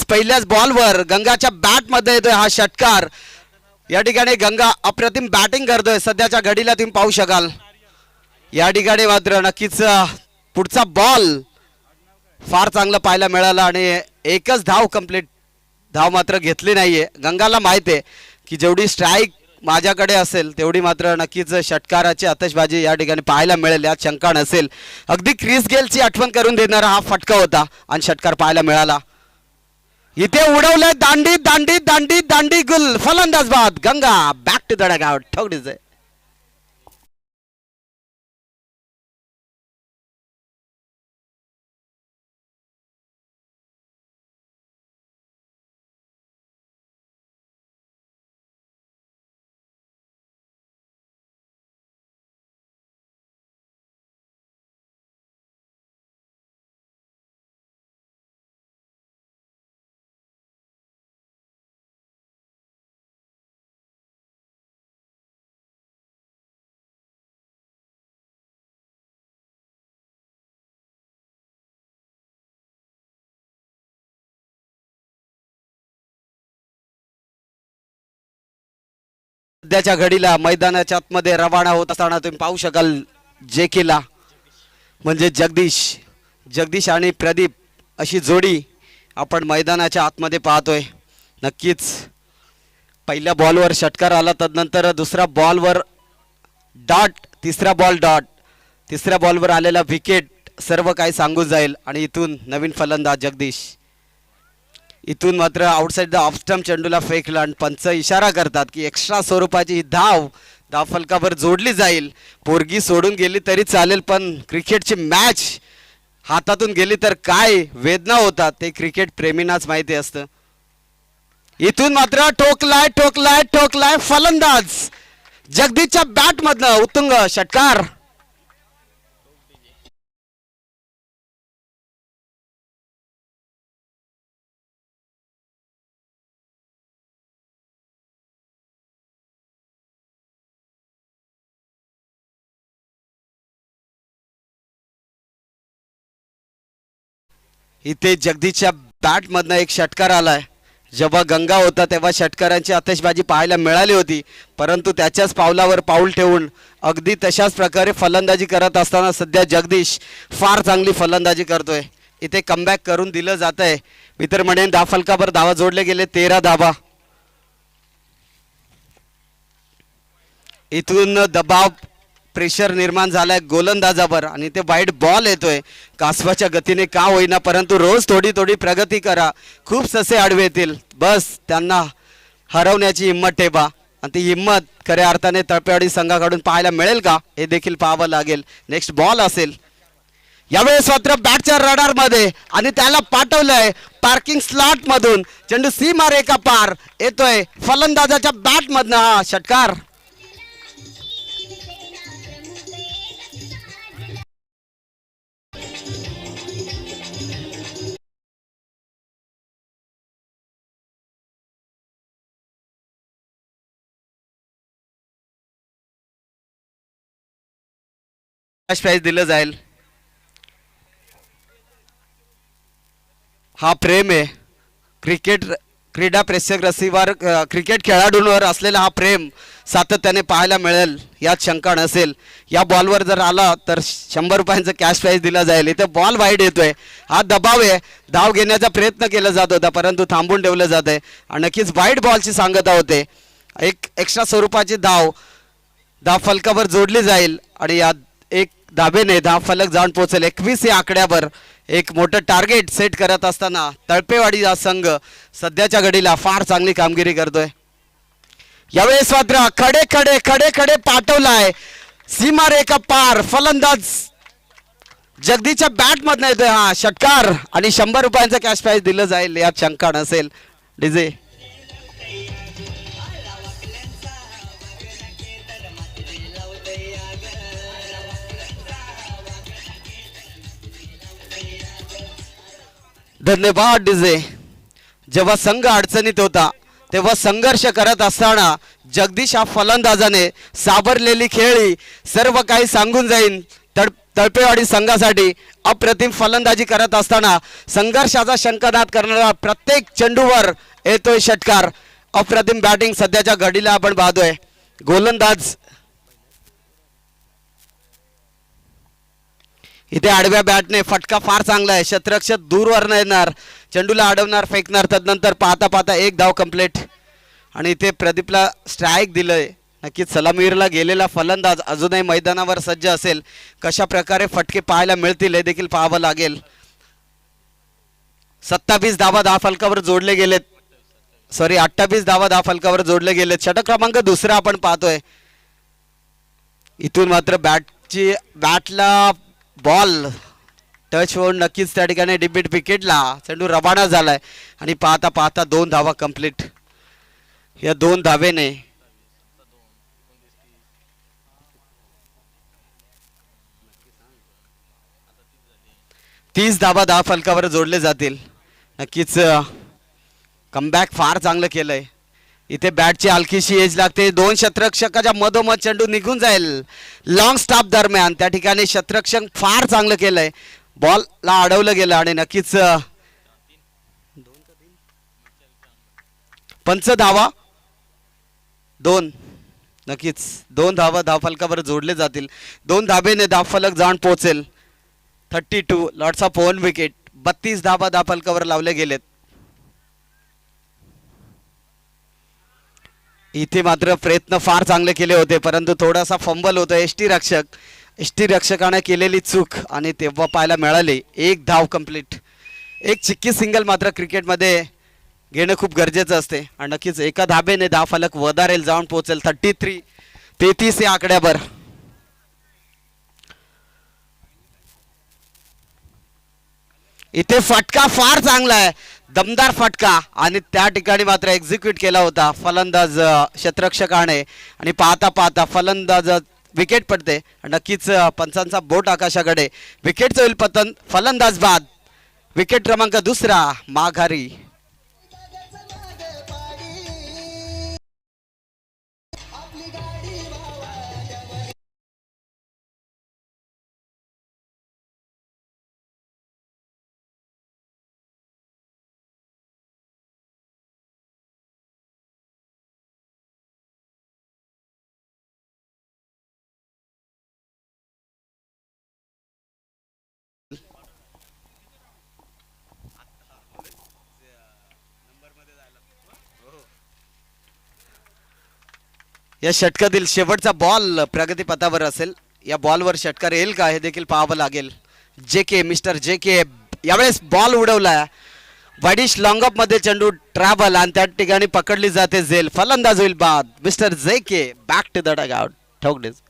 पहिल्याच बॉलवर गंगाच्या बॅट मध्ये येतोय हा षटकार। या ठिकाणी गंगा अप्रतिम बॅटिंग करतोय सध्याच्या घडीला तुम्ही पाहू शकाल। या ठिकाणी मात्र नक्कीच पुढचा बॉल फार चांगला पाहायला मिळाला आणि एकच धाव कंप्लीट, धाव मात्र घेतली नाहीये। गंगाला माहिती आहे की जेवढी स्ट्राईक माझ्याकडे असेल तेवढी मात्र नक्कीच षटकाराची आतषबाजी या ठिकाणी पाहायला मिळेल, यात शंका नसेल। अगदी क्रिस गेलची आठवण करून देणारा हा फटका होता आणि षटकार पाहायला मिळाला। इथे उडवलंय दांडी दांडी दांडी दांडी गुल, फलंदाज बाद। Ganga back to the dugout, ठोकडीच आहे। सध्याच्या घडीला मैदानाच्या आतमध्ये रवाना होत असताना तुम्ही पाहू शकाल जे केला म्हणजे जगदीश आणि प्रदीप अशी जोडी आपण मैदानाच्या आतमध्ये पाहतोय। नक्कीच पहिल्या बॉलवर षटकार आला, तदनंतर दुसरा बॉलवर डॉट, तिसरा बॉल डॉट, तिसऱ्या बॉलवर आलेला विकेट सर्व काही सांगून जाईल। आणि इथून नवीन फलंदाज जगदीश, इथून मात्र आउटसाइड द ऑफ स्टंप चेंडूला फेकला आणि पंच इशारा करतात की एक्स्ट्रा स्वरूपाची धाव फलकावर जोडली जाईल। पोरगी सोडून गेली तरी चालेल, पण क्रिकेटची मॅच हातातून गेली तर काय वेदना होतात ते क्रिकेट प्रेमींनाच माहिती असतं। इथून मात्र ठोकलाय ठोकलाय ठोकलाय फलंदाज जगदीशच्या बॅट मधनं उत्तुंग षटकार। इथे जगदीशच्या बॅट मधनं एक षटकार आलाय। जेव्हा गंगा होता तेव्हा षटकारांची आतषबाजी पाहायला मिळाली होती, परंतु त्याच्याच पावलावर पाऊल ठेवून अगदी तशाच प्रकारे फलंदाजी करत असताना सध्या जगदीश फार चांगली फलंदाजी करतोय। इथे कमबॅक करून दिलं जात आहे। मी तर म्हणेन धाव फलकावर धावा जोडले गेले 13 धावा। इथून दबाव प्रेशर निर्माण झालाय गोलंदाजावर आणि ते वाईट बॉल येतोय कासवाच्या गतीने का होईना, परंतु रोज थोडी थोडी प्रगती करा, खूप ससे आडवे येतील, बस त्यांना हरवण्याची हिंमत ठेवा। आणि ती हिंमत खऱ्या अर्थाने तळपेवाडी संघाकडून पाहायला मिळेल का हे देखील पाहावं लागेल। नेक्स्ट बॉल असेल यावेळेस मात्र बॅटच्या रडार मध्ये आणि त्याला पाठवलंय पार्किंग स्लॉट मधून, चेंडू सीमा रेखा पार येतोय फलंदाजाच्या बॅट मधनं हा षटकार। प्राइज दिलं जाईल। हा प्रेम आहे क्रीडा प्रेक्षक रसिकवर, क्रिकेट खेळाडूंवर असलेला हा प्रेम सातत्याने पाहायला मिळेल, यात शंका नसेल। या बॉलवर जर आला तर 100 रुपयांचा कॅश प्राइज दिला जाईल। इथे बॉल वाईड येतोय, हा दबाव आहे, धाव घेण्याचा प्रयत्न केला जात होता परंतु थांबून ठेवलं जात आहे आणि नक्कीच वाईड बॉलची सांगता होते। एक एक्स्ट्रा स्वरूपाची धाव फलकावर जोडली जाईल आणि या एक धाबेने धाव फलक जाऊन पोहोचेल 21 या आकड्यावर। एक मोठं टार्गेट सेट करत असताना तळपेवाडी हा संघ सध्याच्या घडीला फार चांगली कामगिरी करतोय। यावेळेस मात्र खडे खडे खडे खडे पाठवलाय सीमारेखा पार, फलंदाज जगदीशच्या बॅट मधनं येतोय हा षटकार आणि 100 रुपयांचा कॅश प्राइज दिलं जाईल, यात शंका नसेल। डीजे धन्यवाद डीजे। जेव्हा संघ अडचणीत होता तेव्हा संघर्ष करत असताना जगदीश हा फलंदाजाने सावरलेली खेळी सर्व काही सांगून जाईल तळपेवाडी संघासाठी अप्रतिम फलंदाजी करत असताना संघर्षाचा शंखनाद करणारा प्रत्येक चेंडूवर येतोय षटकार. अप्रतिम बॅटिंग सध्याच्या घडीला आपण पाहतोय. गोलंदाज इथे आडव्या बॅटने फटका फार चांगला आहे. क्षेत्ररक्षक दूरवर येणार, चेंडूला अडवणार, फेकणार, तदनंतर पाहता पाहता एक धाव कंप्लीट. आणि इथे प्रदीपला स्ट्राईक दिलंय. नक्कीच सलामीरला गेलेला फलंदाज अजूनही मैदानावर सज्ज असेल. कशा प्रकारे फटके पाहायला मिळतील हे देखील पाहावं लागेल. 27 धावा दहा फलकावर जोडले गेलेत. 28 धावा दहा फलकावर जोडले गेलेत. षटक क्रमांक दुसरा आपण पाहतोय. इथून मात्र बॅटला बॉल टच होऊन नक्कीच त्या ठिकाणी डिबिट विकेटला चेंडू रवाना झालाय. आणि पाहता पाहता 2 धावा कंप्लीट. या 2 धावेने 30 धावा दहा फलकावर जोडले जातील. नक्कीच कमबॅक फार चांगलं केलंय. इथे बॅटची हलकीशी एज लागते. 2 क्षेत्ररक्षकाच्या मधोमध चेंडू निघून जाईल लॉंग स्टॉप दरम्यान. त्या ठिकाणी क्षेत्ररक्षक फार चांगलं केलंय. बॉलला अडवलं गेलं आणि नक्कीच पंच धावा 2. नक्कीच 2 धावा दहा फलकावर जोडले जातील. 2 धाबेने दहा फलक जाऊन पोहोचेल. 32 लॉट्स ऑफ 1 विकेट. 32 धाबा दहा फलकावर लावले गेलेत. इथे मात्र प्रयत्न फार चांगले केले होते, परंतु थोडासा फंबल होतो. एसटी रक्षकाने केलेली चूक आणि तेव्हा पाहायला मिळाली. 1 धाव कंप्लीट. एक चिक्की सिंगल मात्र क्रिकेटमध्ये घेणं खूप गरजेचं असते. आणि नक्कीच एका धाबेने 10 फलक वधारेल, जाऊन पोहोचेल 33 या आकड्यावर. इथे फटका फार चांगला आहे, दमदार फटका, आणि त्या ठिकाणी मात्र एक्झिक्यूट केला होता फलंदाज क्षेत्ररक्षकाने. आणि पाहता पाहता फलंदाज विकेट पडते. नक्कीच पंचांचा बोट आकाशाकडे. विकेटचं होईल पतन. फलंदाज बाद. विकेट क्रमांक दुसरा माघारी. या षटकातील शेवटचा बॉल प्रगतीपथावर असेल. या बॉलवर षटकार येईल का हे देखील पाहावं लागेल. मिस्टर जे के यावेळेस बॉल उडवला. वाईडिश लॉंगअप मध्ये चेंडू ट्रॅव्हल आणि त्या ठिकाणी पकडली जाते झेल. फलंदाज होईल बाद. Mister J K back to the dugout. ठोकडेस.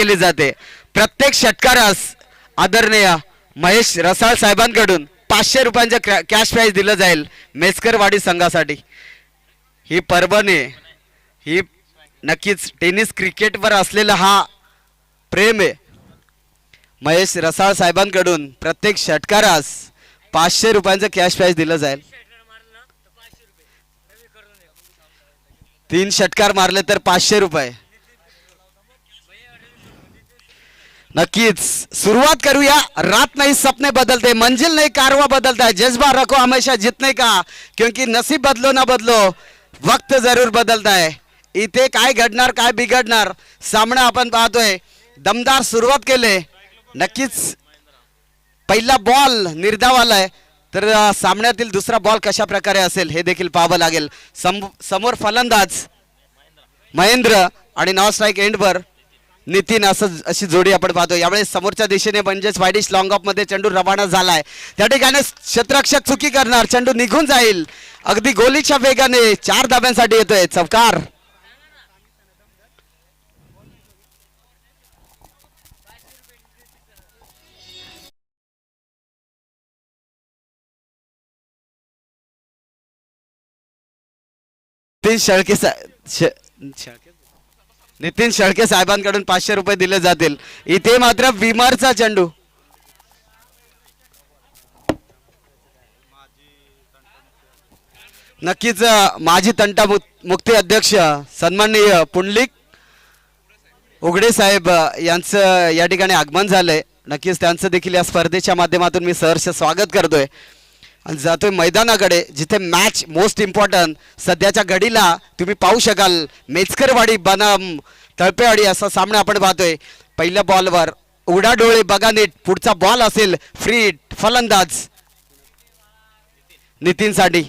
केली जाते. प्रत्येक षटकारास आदरणीय महेश रसाळ साहेबांकडून 500 रुपयांचं कॅश प्राइज दिलं जाईल मेसकरवाडी संघासाठी. ही पर्वणी ही नक्कीच टेनिस क्रिकेटवर असलेला हा प्रेम आहे. महेश रसाळ साहेबांकडून प्रत्येक षटकारास 500 रुपयांचं कॅश प्राइज दिलं जाईल. 3 षटकार मारले तर 500 रुपये. नक्कीच सुरुवात करूया. रात नहीं सपने बदलते, मंजिल नहीं कारवा बदलता है, जज्बा रखो हमेशा जीतने का, क्योंकि नसीब बदलो ना बदलो वक्त जरूर बदलता है. इथे काय घडणार काय बिघडणार सामना आपण पाहतोय. दमदार सुरुवात केले. नक्कीच पहिला बॉल निर्धावाला तर सामन्यातील दुसरा बॉल कशा प्रकारे असेल हे देखील पाहावं लागेल. समोर फलंदाज महेंद्र आणि नॉन स्ट्राईक एंडवर नितीन अशी जोडी आपण पाहतो. यावेळेस समोरच्या दिशेने म्हणजेच वाईडिश लॉंग ऑफ मध्ये चेंडू रवाना झालाय. त्या ठिकाणी क्षेत्ररक्षक चुकी करणार, चेंडू निघून जाईल. अगदी गोलीच्या वेगाने 4 धाब्यांसाठी येतोय चौकार. नितीन शेळके साहेबांकडून 500 रुपये दिले जातील. इथे मात्र विमारचा चेंडू. नक्कीच माजी तंटा मुक्ती अध्यक्ष सन्माननीय पुंडलिक उघडे साहेब यांचं या ठिकाणी आगमन झालंय. नक्कीच त्यांचं देखील या स्पर्धेच्या माध्यमातून मी सहर्ष स्वागत करतोय आणि जातोय मैदानाकडे जिथे मॅच मोस्ट इम्पॉर्टंट सध्याच्या घडीला तुम्ही पाहू शकाल. मेचकरवाडी बनाम तळपेवाडी असा सामना आपण पाहतोय. पहिल्या बॉलवर उघडा डोळे बघा नीट, पुढचा बॉल असेल फ्री. फलंदाज नितीनसाठी.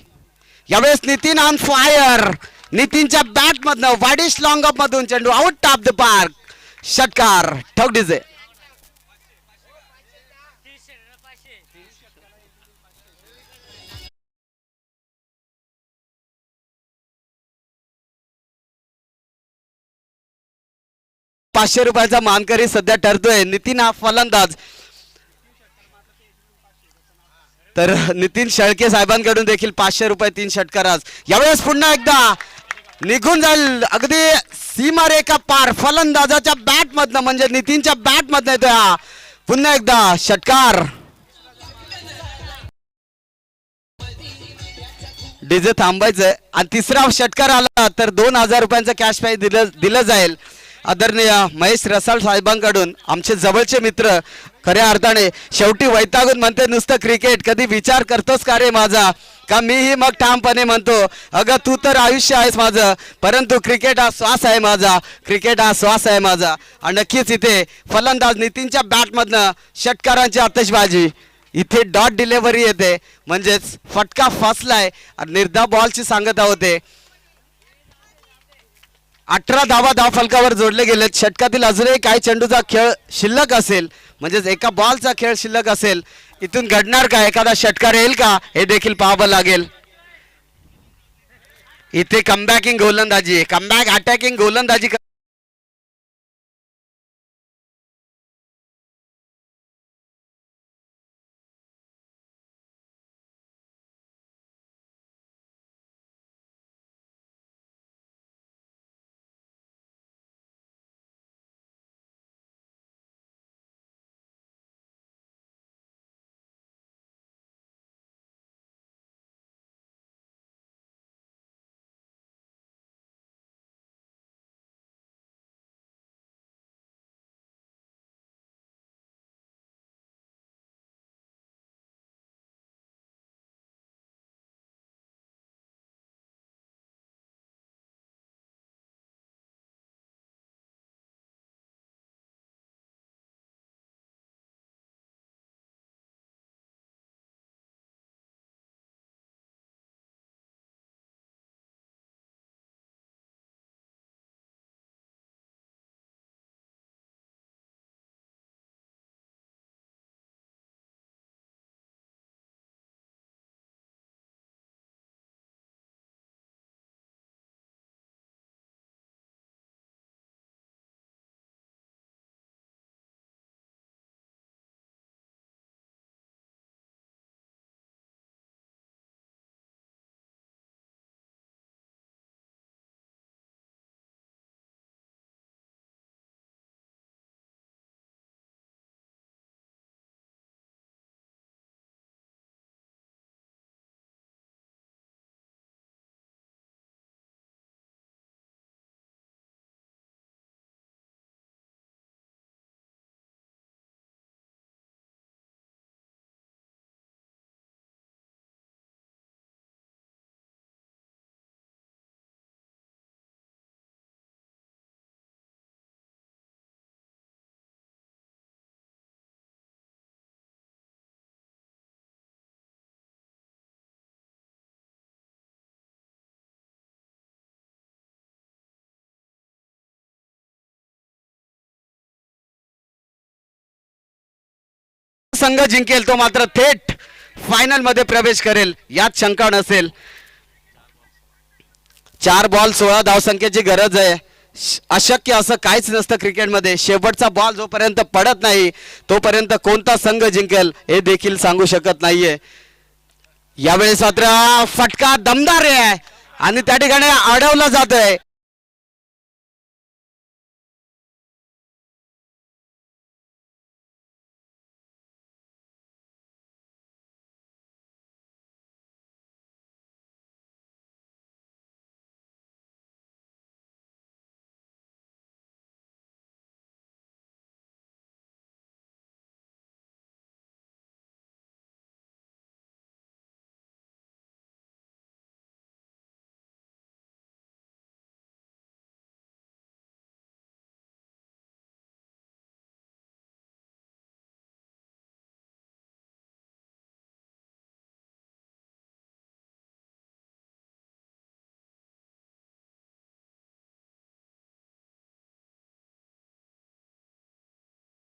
यावेळेस नितीन ऑन फायर. नितीनच्या बॅट मधनं वाडिश लॉंग ऑफ मधून चेंडू आउट ऑफ द पार्क. षटकार ठोक डीजे. ₹500 मानकरी सध्या ठरतोय. नितीन हा फलंदाज. तर नितीन शेळके साहेबांकडून देखील 500 रुपये 3 षटकारास. यावेळेस पुन्हा एकदा निघून जाईल अगदी सीमारेखा पार. फलंदाजाच्या बॅट मधनं म्हणजे नितीनच्या बॅट मधनं येतोय हा पुन्हा एकदा षटकार. डीजे थांबायचंय आणि तिसरा षटकार आला तर 2000 रुपयांचं कॅश प्राइज दिलं जाईल आदरणीय महेश रसाळ साहेबांकडून. आमचे जवळचे मित्र खऱ्या अर्थाने. शेवटी वैतागून म्हणते नुसतं क्रिकेट, कधी विचार करतोस का रे माझा, का मीही मग ठामपणे म्हणतो अगं तू तर आयुष्य आहेस माझं, परंतु क्रिकेट हा श्वास आहे माझा, क्रिकेट हा श्वास आहे माझा. आणि नक्कीच इथे फलंदाज नितीनच्या बॅटमधनं षटकारांची आतषबाजी. इथे डॉट डिलेव्हरी येते म्हणजेच फटका फसलाय. निर्धाव बॉलची सांगता होते. 18 धावा धाव फलकावर जोडले गेले. षटकातील अजूनही काही चेंडूचा खेळ शिल्लक असेल म्हणजेच एका बॉलचा खेळ शिल्लक असेल. इथून घडणार का, एखादा षटकार येईल का हे देखील पाहावं लागेल. इथे कमबॅकिंग गोलंदाजी, कमबॅक अटॅकिंग गोलंदाजी संघ जिंकेल तो मात्र थेट फायनल मध्ये प्रवेश करेल यात शंका नसेल. 4 बॉल 16 धावसंख्येची गरज आहे. अशक्य असं काहीच नसतं क्रिकेटमध्ये. शेवटचा बॉल जोपर्यंत पडत नाही तोपर्यंत कोणता संघ जिंकेल हे देखील सांगू शकत नाहीये. यावेळेस मात्र फटका दमदार आहे आणि त्या ठिकाणी अडवला जातोय.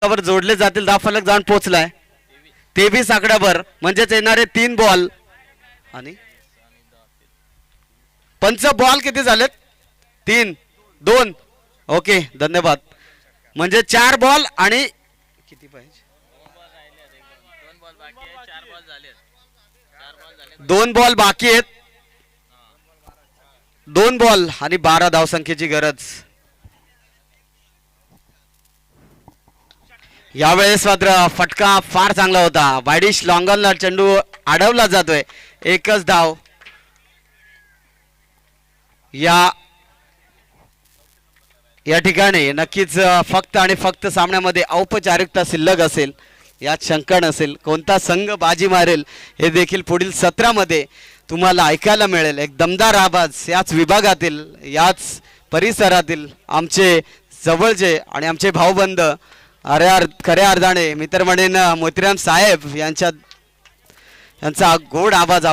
वर जोडले जातील. धावफलक जाऊन पोहोचलाय 23 आकड्यावर. म्हणजेच येणारे 3 बॉल आणि पंच बॉल किती झालेत? 3 2. ओके धन्यवाद. म्हणजे 4 बॉल आणि किती पाहिजे? 2 बॉल बाकी आहेत. 2 बॉल आणि 12 धावसंख्येची गरज. यावेळेस मात्र फटका फार चांगला होता. वायडिश लॉंगॉनला चेंडू अडवला जातोय. एकच धाव या ठिकाणी. नक्कीच फक्त आणि फक्त सामन्यामध्ये औपचारिकता शिल्लक असेल यात शंका नसेल. कोणता संघ बाजी मारेल हे देखील पुढील सत्रामध्ये तुम्हाला ऐकायला मिळेल. एक दमदार आवाज याच विभागातील याच परिसरातील आमचे जवळचे आणि आमचे भाऊबंद खऱ्या अर्थाने मित्र म्हणेन मोतीराम साहेब यांचा गोड आवाज